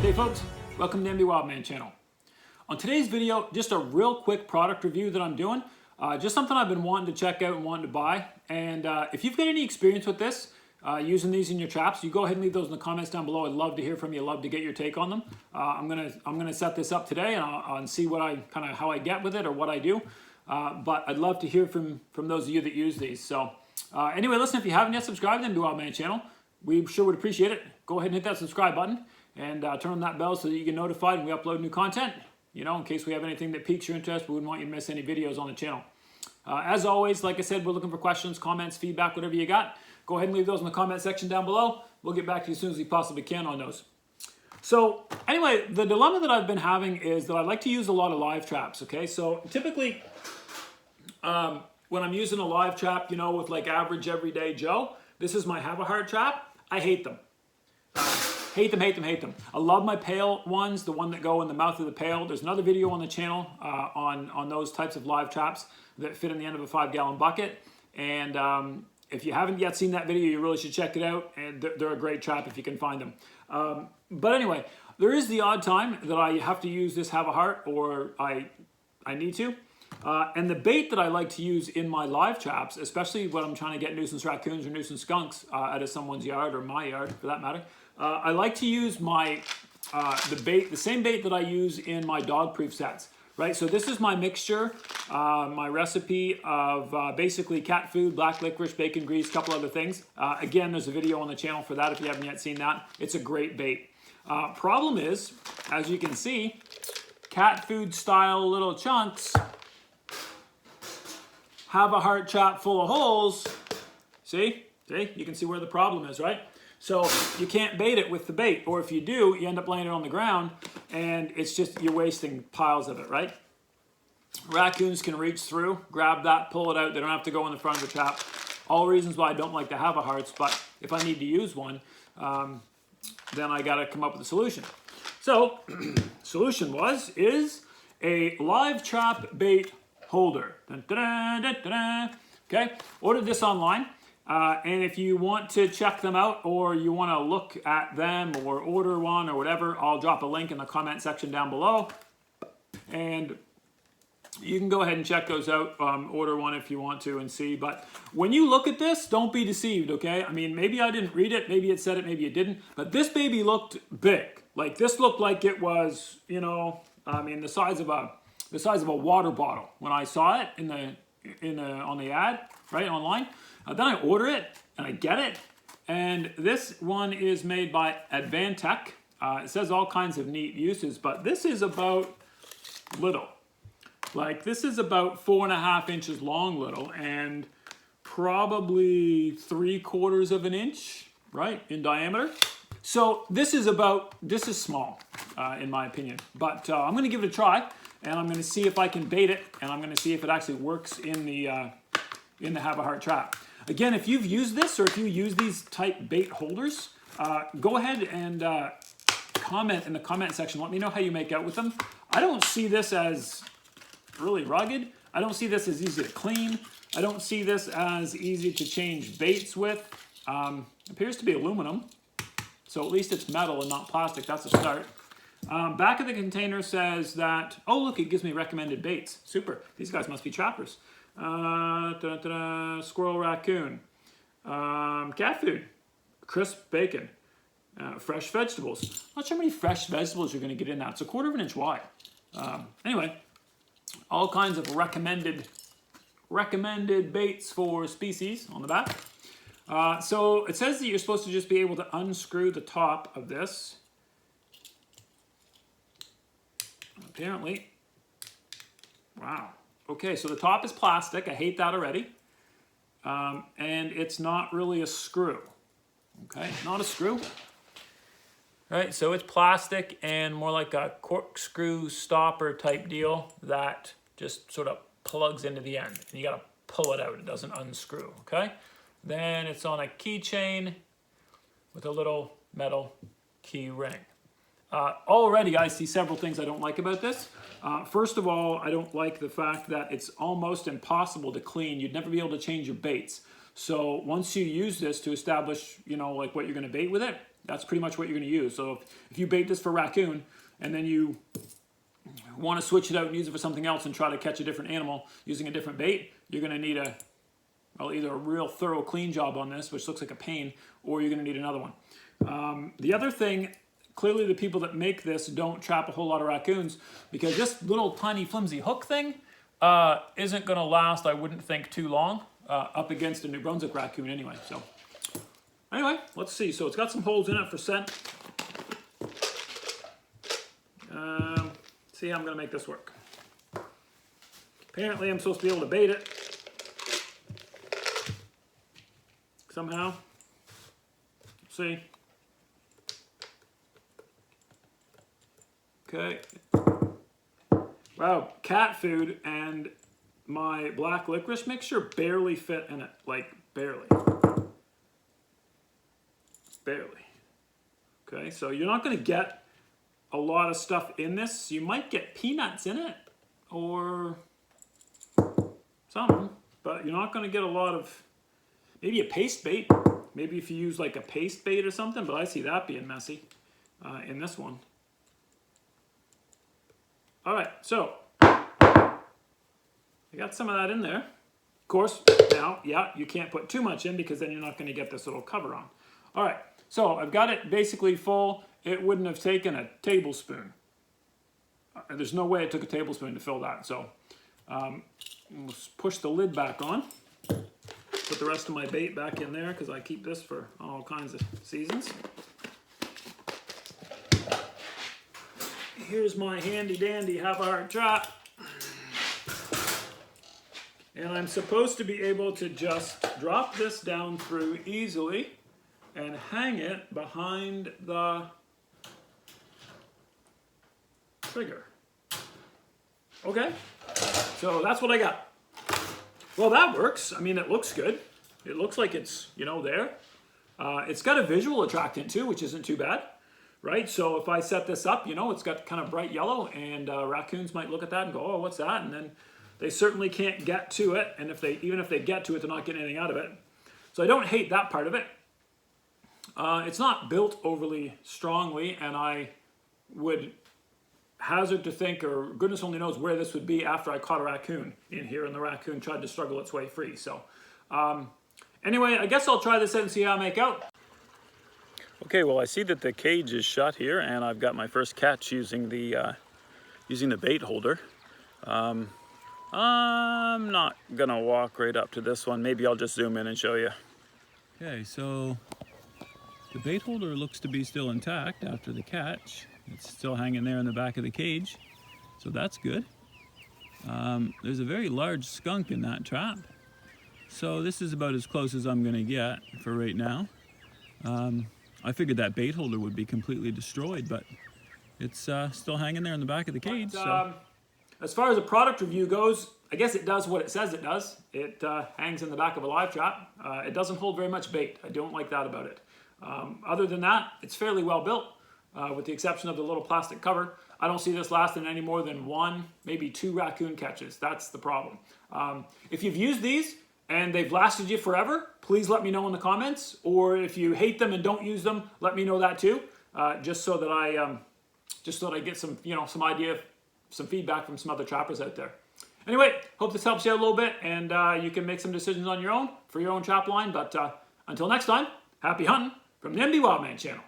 Hey folks, welcome to MD Wildman channel. On today's video, just a real quick product review that I'm doing. Just something I've been wanting to check out and wanting to buy. And if you've got any experience with this, using these in your traps, you go ahead and leave those in the comments down below. I'd love to hear from you. I'd love to get your take on them. I'm gonna set this up today and I'll see what how I get with it or what I do. But I'd love to hear from those of you that use these. So anyway, listen, if you haven't yet subscribed to the MD Wildman channel, we sure would appreciate it. Go ahead and hit that subscribe button and turn on that bell so that you get notified when we upload new content. You know, in case we have anything that piques your interest, we wouldn't want you to miss any videos on the channel. As always, like I said, we're looking for questions, comments, feedback, whatever you got. Go ahead and leave those in the comment section down below. We'll get back to you as soon as we possibly can on those. So anyway, the dilemma that I've been having is that I like to use a lot of live traps, okay? So typically, when I'm using a live trap, you know, with like average everyday Joe, this is my have a heart trap. I hate them. Hate them. I love my pail ones, the one that go in the mouth of the pail. There's another video on the channel on those types of live traps that fit in the end of a 5-gallon bucket. And if you haven't yet seen that video, you really should check it out. And they're a great trap if you can find them. But anyway, there is the odd time that I have to use this have a heart or I need to. And the bait that I like to use in my live traps, especially when I'm trying to get nuisance raccoons or nuisance skunks out of someone's yard or my yard for that matter, I like to use my the same bait that I use in my dog proof sets, right? So this is my mixture, my recipe of basically cat food, black licorice, bacon grease, a couple other things. Again, there's a video on the channel for that if you haven't yet seen that. It's a great bait. Problem is, as you can see, cat food style little chunks have a heart trap full of holes. See, you can see where the problem is, right? So you can't bait it with the bait, or if you do, you end up laying it on the ground and it's just, you're wasting piles of it, right? Raccoons can reach through, grab that, pull it out. They don't have to go in the front of the trap. All reasons why I don't like to have a hearts, but if I need to use one, then I gotta come up with a solution. So, solution is a live trap bait holder. Dun, dun, dun, dun, dun. Okay, ordered this online. And if you want to check them out or you want to look at them or order one or whatever, I'll drop a link in the comment section down below. And you can go ahead and check those out, order one if you want to and see. But when you look at this, don't be deceived, okay? I mean, maybe I didn't read it, maybe it said it, maybe it didn't. But this baby looked big. Like this looked like it was, you know, I mean, the size of a water bottle when I saw it on the ad, right, online. Then I order it and I get it, and this one is made by Advantech. It says all kinds of neat uses, but this is about little. Like this is about 4.5 inches long little and probably 3/4 of an inch, right, in diameter. So this is small in my opinion, but I'm gonna give it a try and I'm gonna see if I can bait it and I'm gonna see if it actually works in the have a heart trap. Again, if you've used this or if you use these type bait holders, go ahead and comment in the comment section. Let me know how you make out with them. I don't see this as really rugged. I don't see this as easy to clean. I don't see this as easy to change baits with. Appears to be aluminum, so at least it's metal and not plastic. That's a start. Back of the container says that, oh look, it gives me recommended baits. Super, these guys must be trappers. Squirrel, raccoon, cat food, crisp bacon, fresh vegetables. Not sure how many fresh vegetables you're going to get in that. It's 1/4 of an inch wide. Anyway, all kinds of recommended baits for species on the back. So it says that you're supposed to just be able to unscrew the top of this. Apparently, wow. Okay, so the top is plastic. I hate that already. And it's not really a screw. Okay, not a screw. All right, so it's plastic and more like a corkscrew stopper type deal that just sort of plugs into the end. And you gotta pull it out, it doesn't unscrew, okay? Then it's on a keychain with a little metal key ring. Already I see several things I don't like about this. First of all, I don't like the fact that it's almost impossible to clean. You'd never be able to change your baits. So once you use this to establish, you know, like what you're going to bait with it, that's pretty much what you're going to use. So if you bait this for raccoon and then you want to switch it out and use it for something else and try to catch a different animal using a different bait, you're going to need either a real thorough clean job on this, which looks like a pain, or you're going to need another one. The other thing, clearly the people that make this don't trap a whole lot of raccoons, because this little tiny flimsy hook thing isn't going to last, I wouldn't think, too long up against a New Brunswick raccoon anyway. So anyway, let's see. So it's got some holes in it for scent. See how I'm going to make this work. Apparently I'm supposed to be able to bait it somehow. Let's see. Okay. Wow, cat food and my black licorice mixture barely fit in it. Like, barely. Barely. Okay, so you're not going to get a lot of stuff in this. You might get peanuts in it or something, but you're not going to get a lot of, maybe a paste bait. Maybe if you use like a paste bait or something, but I see that being messy in this one. All right, so I got some of that in there. Of course, now, yeah, you can't put too much in because then you're not going to get this little cover on. All right, so I've got it basically full. It wouldn't have taken a tablespoon. There's no way it took a tablespoon to fill that. So let's push the lid back on. Put the rest of my bait back in there because I keep this for all kinds of seasons. Here's my handy dandy have-a-heart trap. And I'm supposed to be able to just drop this down through easily and hang it behind the trigger. Okay, so that's what I got. Well, that works. I mean, it looks good. It looks like it's, you know, there. It's got a visual attractant too, which isn't too bad, right? So if I set this up, you know, it's got kind of bright yellow, and raccoons might look at that and go, oh, what's that? And then they certainly can't get to it, and even if they get to it, they're not getting anything out of it. So I don't hate that part of it. It's not built overly strongly, and I would hazard to think, or goodness only knows where this would be after I caught a raccoon in here and the raccoon tried to struggle its way free. So anyway, I guess I'll try this out and see how I make out. Okay, well, I see that the cage is shut here, and I've got my first catch using the bait holder. I'm not gonna walk right up to this one. Maybe I'll just zoom in and show you. Okay, so the bait holder looks to be still intact after the catch. It's still hanging there in the back of the cage, so that's good. There's a very large skunk in that trap, so this is about as close as I'm gonna get for right now. I figured that bait holder would be completely destroyed, but it's still hanging there in the back of the cage. So as far as a product review goes, I guess it does what it says it does. It hangs in the back of a live trap. It doesn't hold very much bait. I don't like that about it. Other than that, it's fairly well built, with the exception of the little plastic cover. I don't see this lasting any more than 1, maybe 2 raccoon catches. That's the problem. If you've used these and they've lasted you forever, please let me know in the comments. Or if you hate them and don't use them, let me know that too, just so that I get some, you know, some idea, some feedback from some other trappers out there. Anyway, hope this helps you out a little bit, and you can make some decisions on your own for your own trap line. But until next time, happy hunting from the MD Wildman channel.